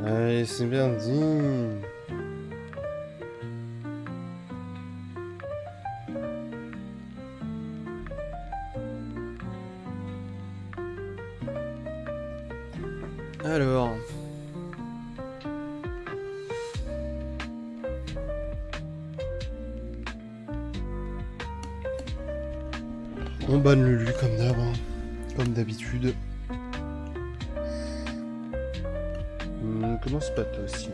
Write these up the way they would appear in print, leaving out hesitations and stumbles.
Allez, c'est bien dit. Alors. On banne Lulu comme d'hab, hein. Comme d'habitude. Commence pas toi aussi.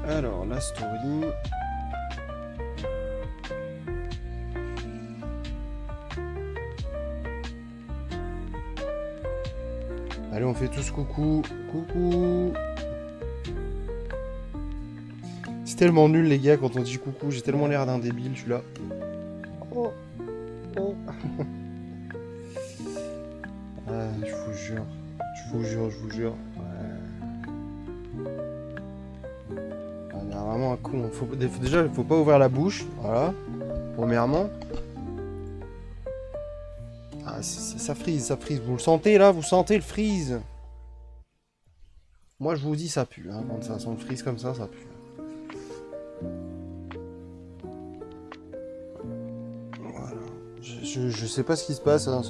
Alors, la story. Allez, on fait tous coucou. Coucou. C'est tellement nul, les gars, quand on dit coucou. J'ai tellement l'air d'un débile, je suis là. Oh. Oh. Ah, je vous jure. Je vous jure. Ouais. Ah, il y a vraiment un con. Déjà, il faut pas ouvrir la bouche. Voilà. Premièrement. Ah, ça frise. Vous le sentez là? Vous sentez le freeze? Moi, je vous dis, ça pue. Hein. Quand ça sent le freeze comme ça pue. Voilà. Je sais pas ce qui se passe. Hein,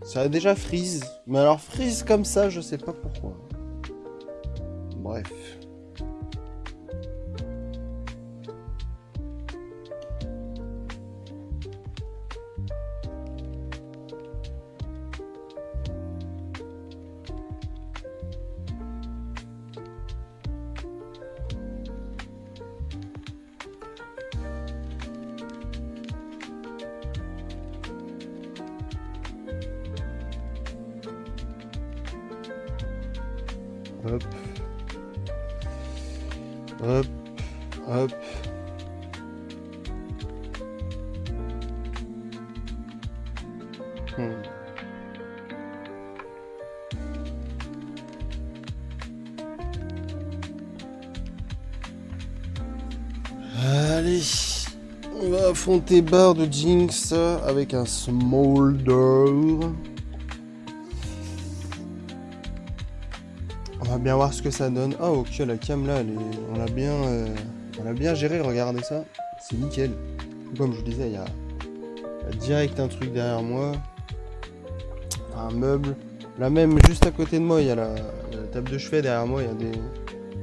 ça a déjà freeze. Mais alors, freeze comme ça, je sais pas pourquoi. Bref. Hop. Hop. Hop. Allez. On va affronter Barre de Jinx avec un Smolder. On va bien voir ce que ça donne. Ah ok, la cam là, on l'a bien géré, regardez ça. C'est nickel. Comme je vous disais, il y a direct un truc derrière moi. Un meuble. Là même, juste à côté de moi, il y a la table de chevet derrière moi, il y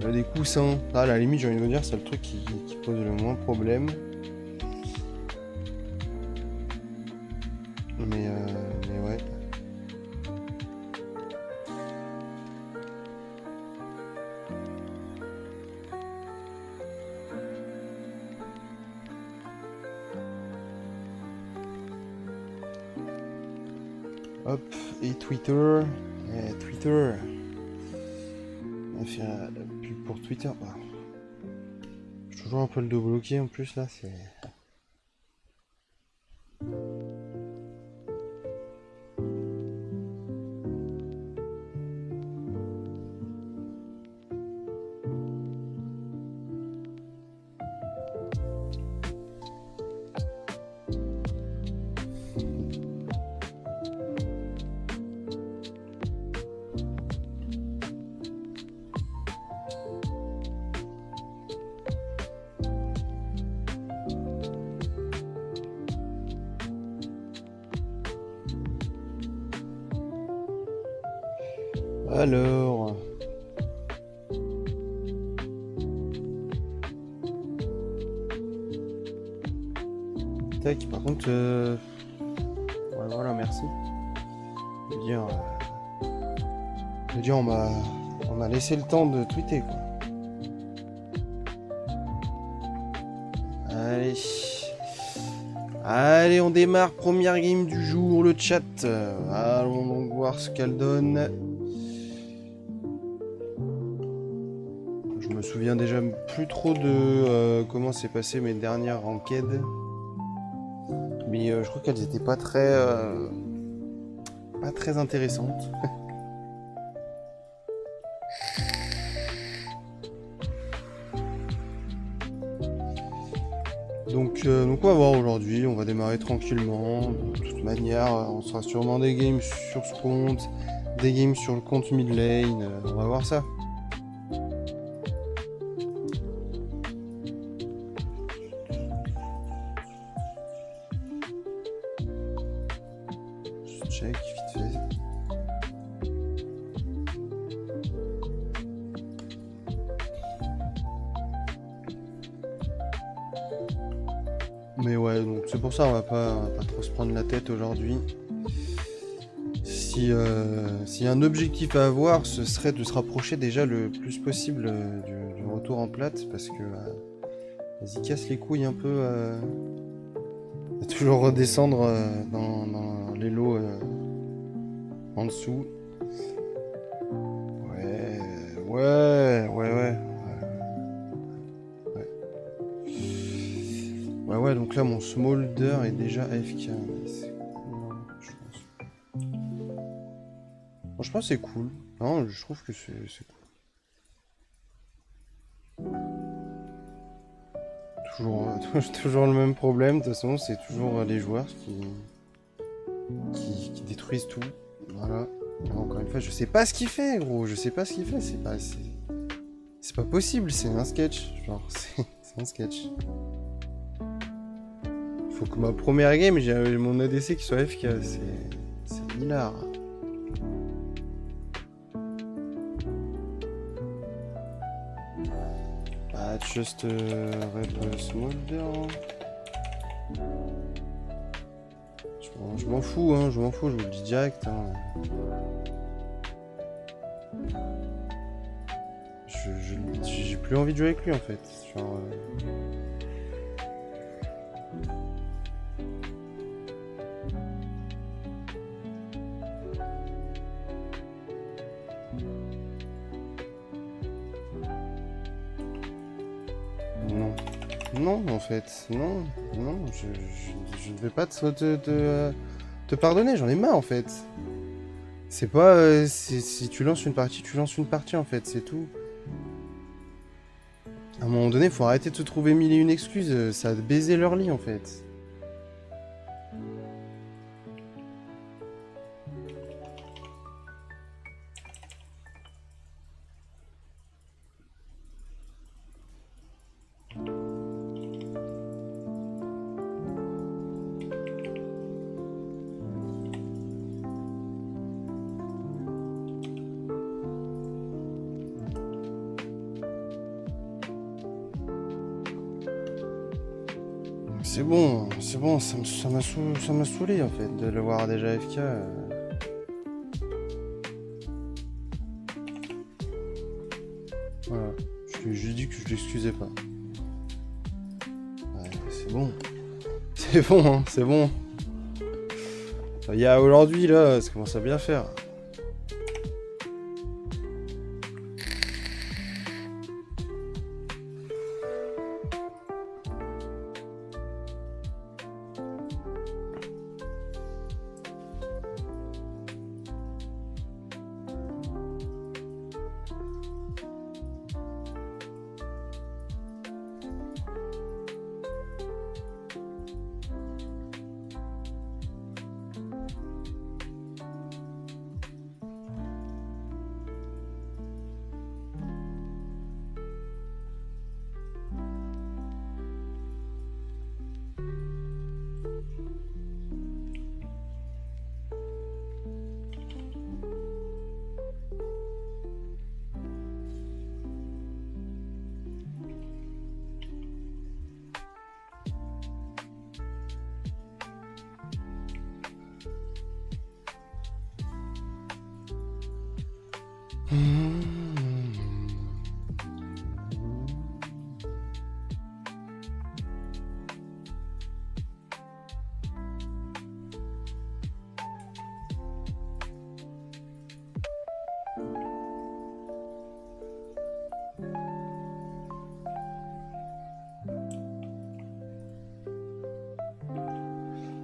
a des coussins. Ah, à la limite, j'ai envie de vous dire, c'est le truc qui pose le moins de problème. Mais ouais. Hop, et Twitter. Twitter. On va faire la pub pour Twitter. Ah. J'ai toujours un peu le dos bloqué en plus là, c'est. Alors. Tac, par contre. Ouais, voilà, merci. Je veux dire, on m'a laissé le temps de tweeter, quoi. Allez. Allez, on démarre. Première game du jour, le chat. Allons donc voir ce qu'elle donne. Je me souviens déjà plus trop de comment s'est passé mes dernières enquêtes. Mais je crois qu'elles étaient pas très intéressantes. Donc on va voir aujourd'hui, on va démarrer tranquillement. De toute manière, on sera sûrement des games sur ce compte, des games sur le compte mid lane, on va voir ça. Je check vite fait. Mais ouais, donc c'est pour ça on va pas trop se prendre la tête aujourd'hui. Si un objectif à avoir, ce serait de se rapprocher déjà le plus possible du retour en plate, parce que vas-y, casse les couilles un peu, de toujours redescendre dans les lots en dessous. Ouais, donc là mon smolder est déjà AFK. Mais c'est cool, hein, je pense. Franchement, c'est cool. Non, je trouve que c'est cool. Toujours le même problème, de toute façon, c'est toujours les joueurs qui détruisent tout. Voilà. Et encore une fois, je sais pas ce qu'il fait, gros. Je sais pas ce qu'il fait. C'est pas possible, c'est un sketch. Genre, c'est un sketch. Faut que ma première game, j'ai mon ADC qui soit FK. C'est hilar. Just red smolder. Je m'en fous, hein, je vous le dis direct. Hein. J'ai plus envie de jouer avec lui en fait. Genre, Non, en fait, non, je ne vais pas te pardonner, j'en ai marre en fait. C'est pas, si tu lances une partie, tu lances une partie en fait, c'est tout. À un moment donné, faut arrêter de te trouver mille et une excuses, ça a baisé leur lit en fait. C'est bon, ça m'a saoulé en fait de le voir déjà FK. Voilà, je lui ai juste dit que je l'excusais pas. Ouais, c'est bon. C'est bon, hein, c'est bon. Il y a aujourd'hui là, ça commence à bien faire.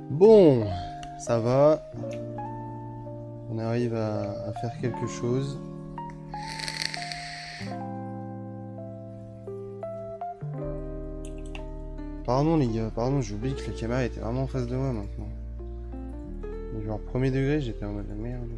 Bon, ça va. On arrive à faire quelque chose. Pardon les gars, pardon, j'ai oublié que la caméra était vraiment en face de moi maintenant. Genre premier degré, j'étais en mode merde.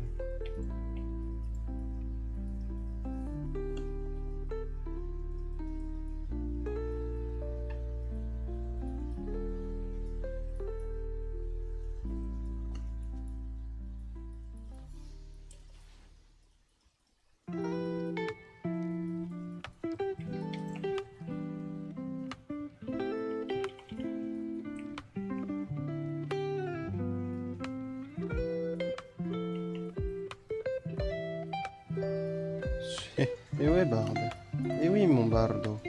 Et ouais, Bard. Et oui, mon bardo.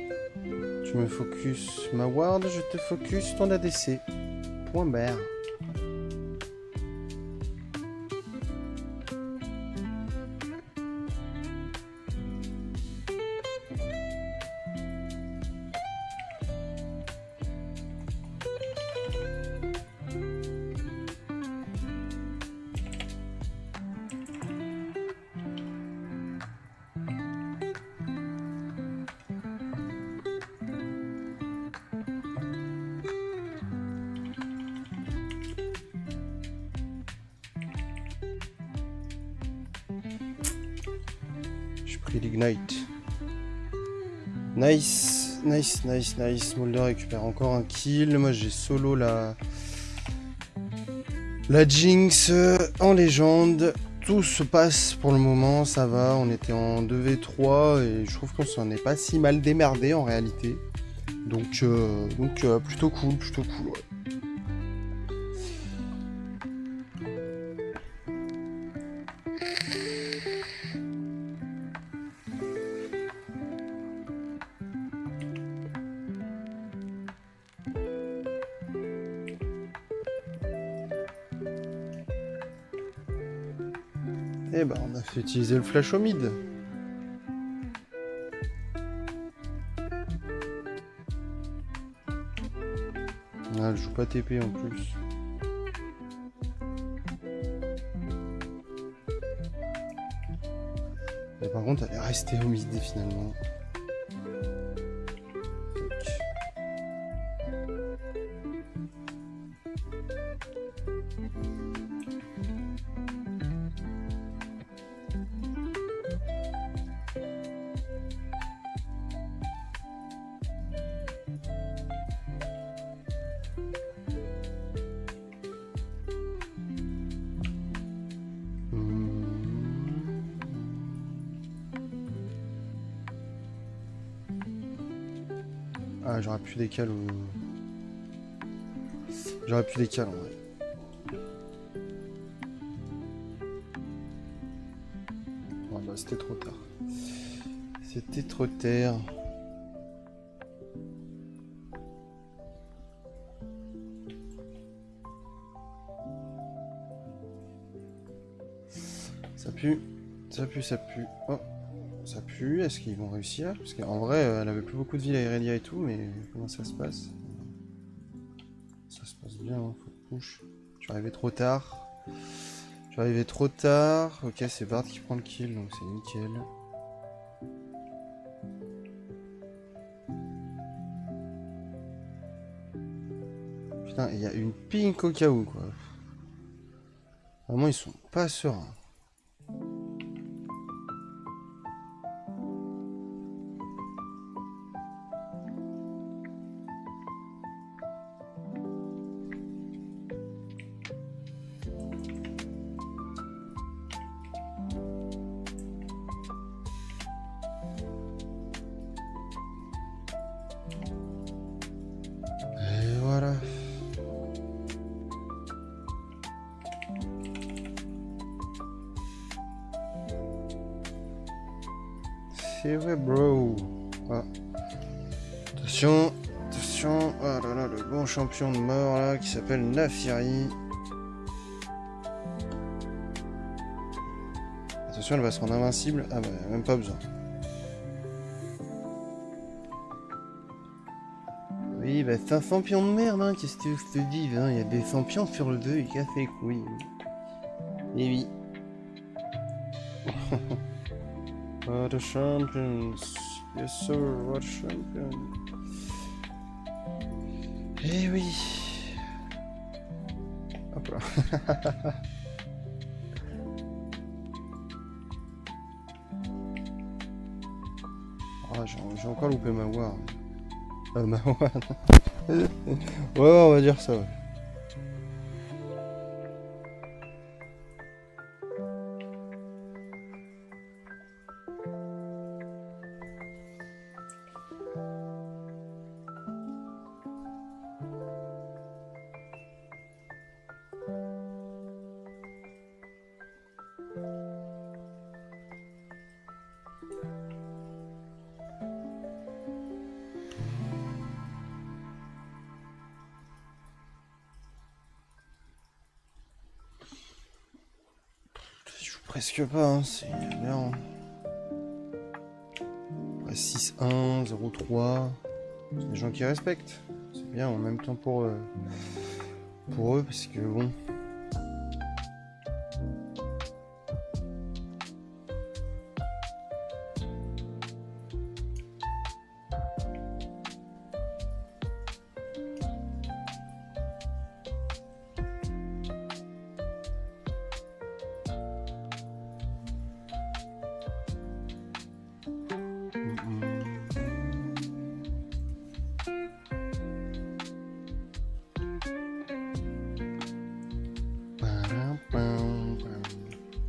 Tu me focus ma ward, je te focus ton ADC. Point barre. J'ai pris l'ignite. Nice, nice, nice, nice. Molder récupère encore un kill. Moi j'ai solo la Jinx en légende. Tout se passe pour le moment, ça va. On était en 2v3 et je trouve qu'on s'en est pas si mal démerdé en réalité. Donc plutôt cool, plutôt cool. Ouais. Eh ben, on a fait utiliser le flash au mid. Ah, elle joue pas TP en plus. Et par contre, elle est restée au mid finalement. Ah, j'aurais pu décaler ou... J'aurais pu décaler en vrai. Oh, bah, c'était trop tard. C'était trop tard. Ça pue. Ça pue, ça pue. Oh. Ça pue, est-ce qu'ils vont réussir? Parce qu'en vrai, elle avait plus beaucoup de villes à Irelia et tout, mais comment ça se passe? Ça se passe bien, hein, faut push. Je suis arrivé trop tard. Je suis arrivé trop tard. Ok, c'est Bard qui prend le kill, donc c'est nickel. Putain, il y a une pink au cas où, quoi. Vraiment, ils sont pas sereins. Et voilà. C'est vrai, bro. Ah. Attention, attention. Ah là là, le bon champion de mort là qui s'appelle Naafiri. Attention, elle va se rendre invincible. Ah bah, même pas besoin. Oui, bah c'est un champion de merde, hein. Qu'est-ce que je te dis, hein. Il y a des champions sur le 2 et casse les couilles. Et oui. What a champions. Yes sir, what a champion. Eh oui. Hop là. Ah, j'ai encore loupé ma war. Ma war. Ouais, on va dire ça, ouais. Je joue presque pas, hein, c'est bien. 6-1, 0-3. C'est des gens qui respectent. C'est bien en même temps pour eux, parce que bon.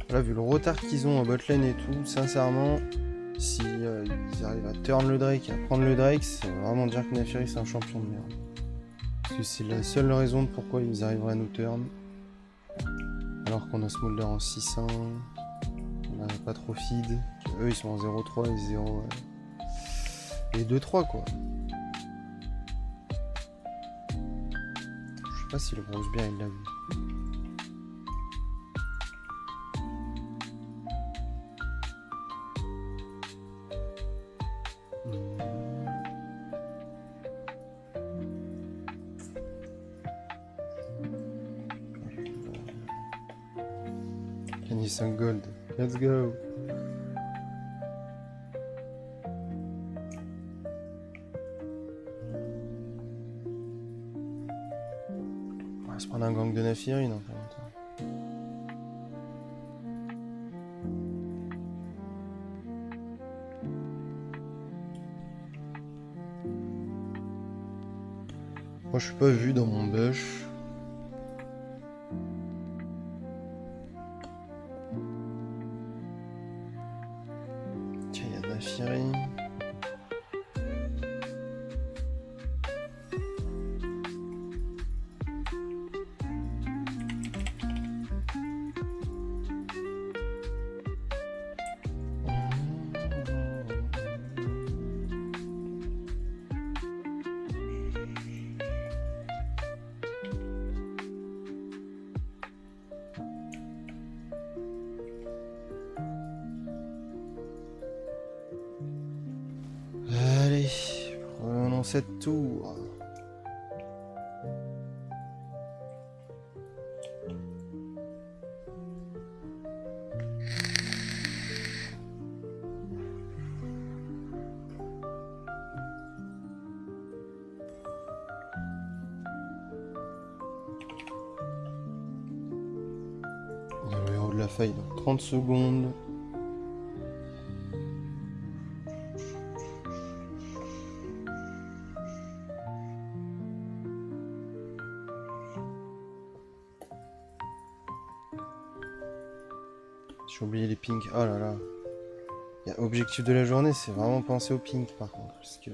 Là, vu le retard qu'ils ont en botlane et tout, sincèrement, si ils arrivent à turn le Drake, à prendre le Drake, ça veut vraiment dire que Naafiri c'est un champion de merde. Parce que c'est la seule raison de pourquoi ils arriveraient à nous turn. Alors qu'on a Smolder en 6-1, on n'a pas trop feed. Eux ils sont en 0-3 et 0 et 2-3 quoi. Je sais pas si le Bronze bien il l'a vu. Gagner 5 gold. Let's go. On va se prendre un gang de Naafiri dans pas longtemps. Moi je suis pas vu dans mon bush. Tiens, il y a Naafiri. Allez, prenons cette tour. Il y a le héros de la faille dans 30 secondes. J'ai oublié les pings. Oh là là. Il y a objectif de la journée, c'est vraiment penser au ping par contre. Parce que.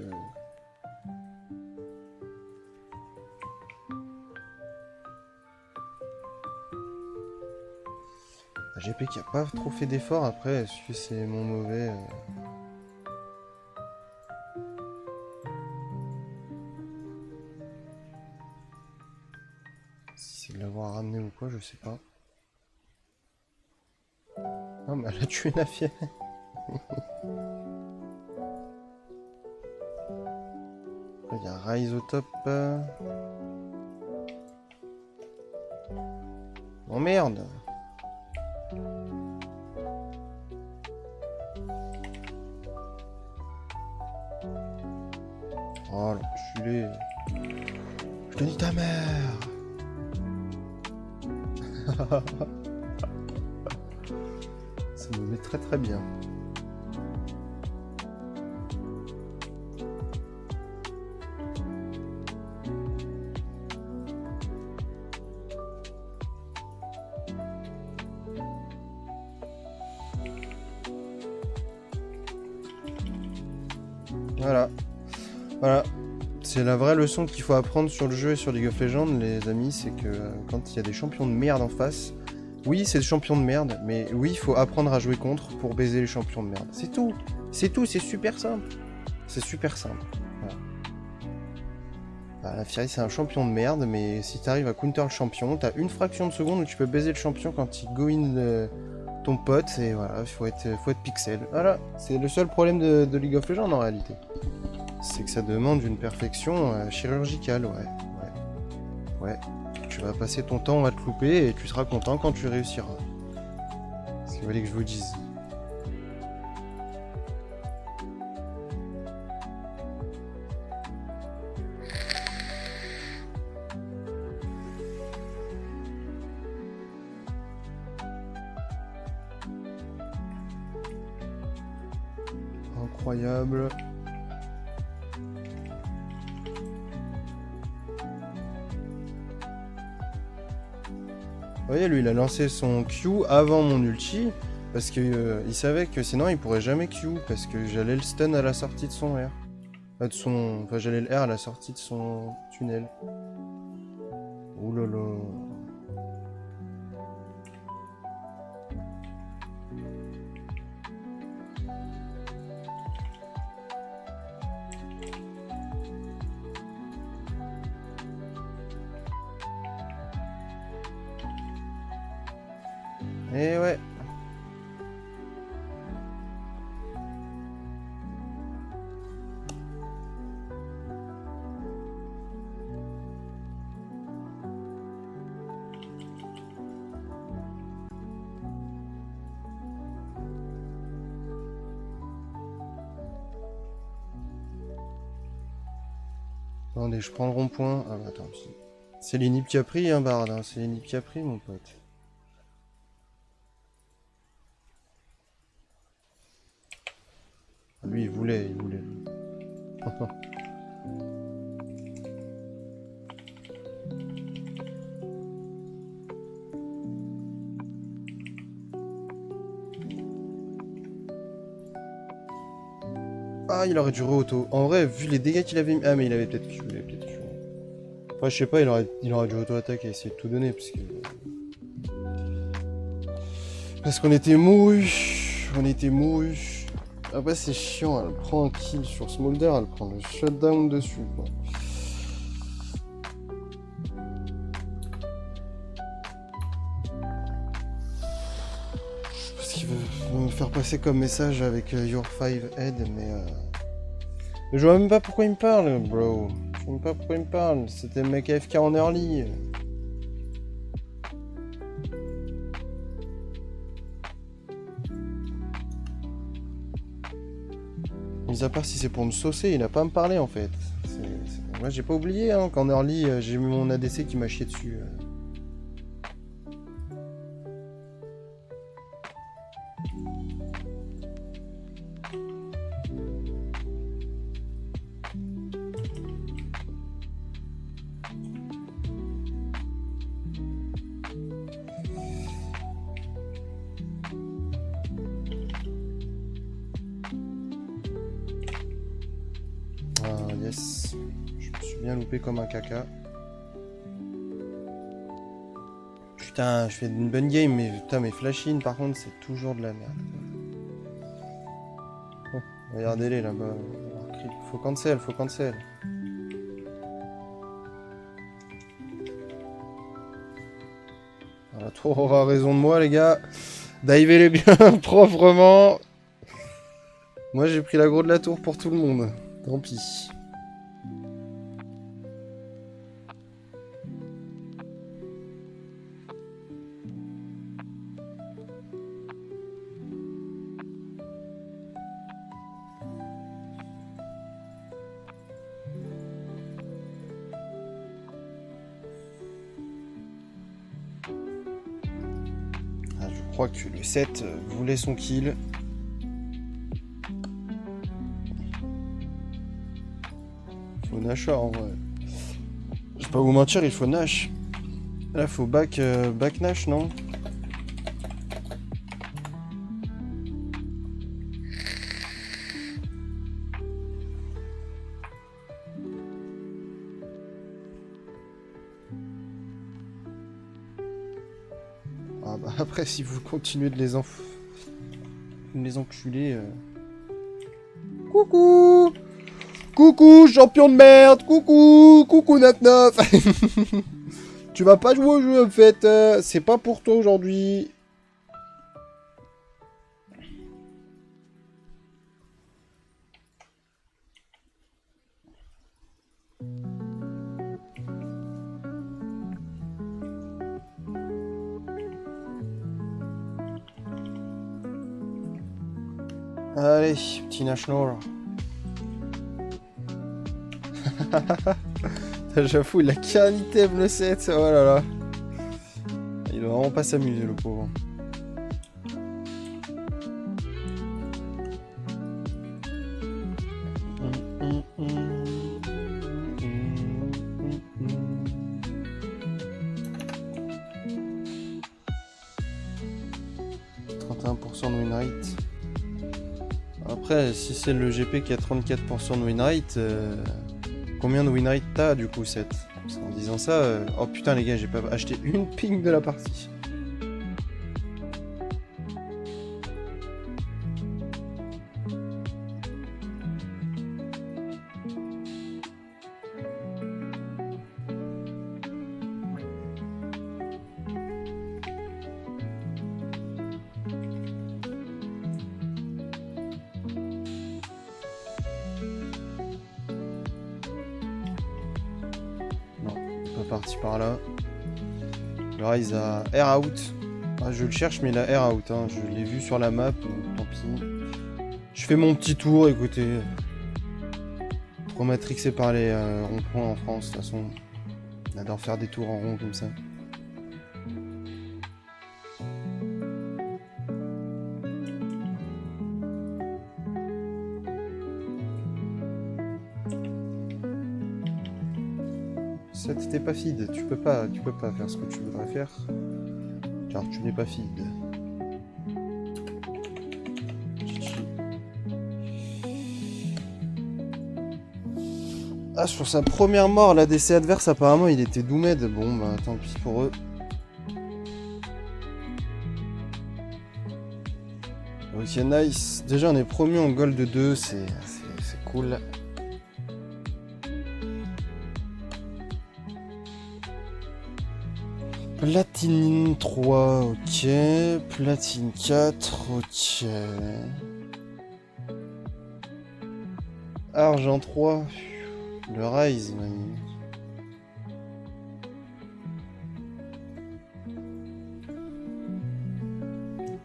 GP qui a pas trop fait d'efforts après, est-ce que c'est mon mauvais Si c'est de l'avoir ramené ou quoi, je sais pas. Ah mais elle a tué Naafiri. Il y a Rise au top. Oh merde. Oh l'enculé. Je te dis ta mère. Ça me met très très bien. Voilà. Voilà. C'est la vraie leçon qu'il faut apprendre sur le jeu et sur League of Legends, les amis, c'est que quand il y a des champions de merde en face, oui, c'est des champions de merde, mais oui, il faut apprendre à jouer contre pour baiser les champions de merde. C'est tout. C'est tout, c'est super simple. C'est super simple. Voilà. Bah, la Fury, c'est un champion de merde, mais si t'arrives à counter le champion, t'as une fraction de seconde où tu peux baiser le champion quand il go in ton pote, et voilà, faut être pixel. Voilà, c'est le seul problème de League of Legends en réalité. C'est que ça demande une perfection chirurgicale, ouais. Tu vas passer ton temps à te louper et tu seras content quand tu réussiras. C'est ce qu'il fallait que je vous dise. Incroyable. Vous voyez, lui, il a lancé son Q avant mon ulti, parce que il savait que sinon il pourrait jamais Q, parce que j'allais le stun à la sortie de son R. Enfin, j'allais le R à la sortie de son tunnel. Ouh là là. Et ouais. Attendez, je prends le rond-point. Ah bah attends, c'est l'inhib qui a pris, hein, Bard. Hein. C'est l'inhib qui a pris, mon pote. Lui, il voulait. Ah, il aurait dû re-auto. En vrai, vu les dégâts qu'il avait mis... Ah, mais il avait peut-être Q. Enfin, je sais pas, il aurait dû auto-attaquer et essayer de tout donner, parce que... Parce qu'on était mourus. Après, c'est chiant, elle prend un kill sur Smolder, elle prend le shutdown dessus, quoi. Parce qu'il veut me faire passer comme message avec Your 5 Head, mais... Je vois même pas pourquoi il me parle, bro. Je vois même pas pourquoi il me parle. C'était le mec AFK en early. Mis à part si c'est pour me saucer, il a pas à me parler en fait. Moi j'ai pas oublié hein, qu'en early j'ai mis mon ADC qui m'a chié dessus. Ah yes. Je me suis bien loupé comme un caca. Putain, je fais une bonne game, mais putain, mes flash-in par contre, c'est toujours de la merde. Oh, regardez-les là-bas. Faut cancel. La tour aura raison de moi, les gars. Divez-les bien proprement. Moi, j'ai pris l'aggro de la tour pour tout le monde. Tant pis. crois que le 7 voulait son kill. Il faut Nash en vrai. Je vais pas vous mentir, il faut Nash. Là, il faut back Nash, non? Ah bah après, si vous continuez de les enculer... Coucou! Coucou, champion de merde! Coucou! Coucou, 9-9! Tu vas pas jouer au jeu, en fait. C'est pas pour toi aujourd'hui. Allez, petit National. J'avoue, il a qu'un item le 7. Oh là là. Il va vraiment pas s'amuser, le pauvre. de win rate. Après, si c'est le GP qui a 34% de win rate, combien de win rate t'as du coup 7? En disant ça, oh putain les gars, j'ai pas acheté une ping de la partie. Parti par là. Le Rise a air out. Ah, je le cherche, mais il a air out. Hein. Je l'ai vu sur la map, donc tant pis. Je fais mon petit tour, écoutez. Trop matrixé par les ronds-points en France, de toute façon. On adore faire des tours en rond comme ça. T'es pas feed, tu peux pas faire ce que tu voudrais faire, car tu n'es pas feed. Ah, sur sa première mort, l'ADC adverse, apparemment, il était doomed. Bon, bah, tant pis pour eux. Ok, nice. Déjà, on est promu en gold 2, c'est cool. Platine 3, ok. Platine 4, ok. Argent 3. Le Rise, man.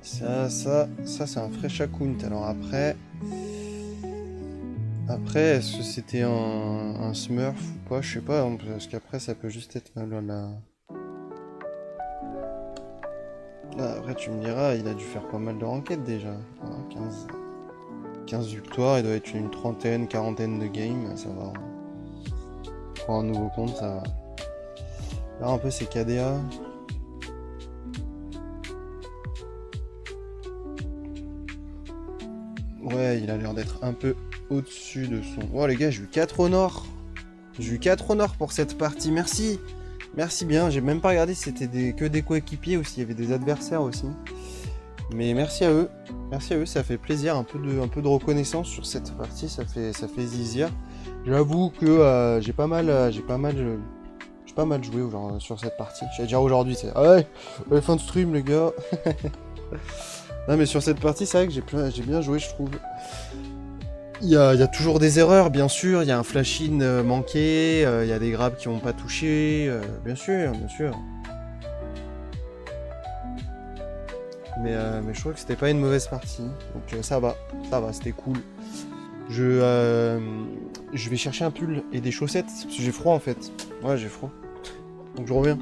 Ça c'est un fresh account. Alors après, est-ce que c'était un smurf ou pas? Je sais pas, hein, parce qu'après ça peut juste être la... Là, après tu me diras, il a dû faire pas mal de ranked déjà. 15 victoires, il doit être une trentaine, quarantaine de games, ça va. Pour un nouveau compte, ça va. Là un peu c'est KDA. Ouais, il a l'air d'être un peu au-dessus de son... Oh les gars, j'ai eu 4 honneurs. J'ai eu 4 honneurs pour cette partie, merci. Merci bien, j'ai même pas regardé si c'était que des coéquipiers ou s'il y avait des adversaires aussi. Mais merci à eux, ça fait plaisir, un peu de reconnaissance sur cette partie, ça fait zizir. J'avoue que j'ai pas mal joué sur cette partie. J'allais dire aujourd'hui, c'est ouais, fin de stream les gars. Non mais sur cette partie, c'est vrai que j'ai bien joué, je trouve. Il y a toujours des erreurs, bien sûr. Il y a un flash-in manqué, il y a des grabs qui n'ont pas touché, bien sûr. Mais je trouve que c'était pas une mauvaise partie. Donc ça va, c'était cool. Je vais chercher un pull et des chaussettes, parce que j'ai froid en fait. Ouais, j'ai froid. Donc je reviens.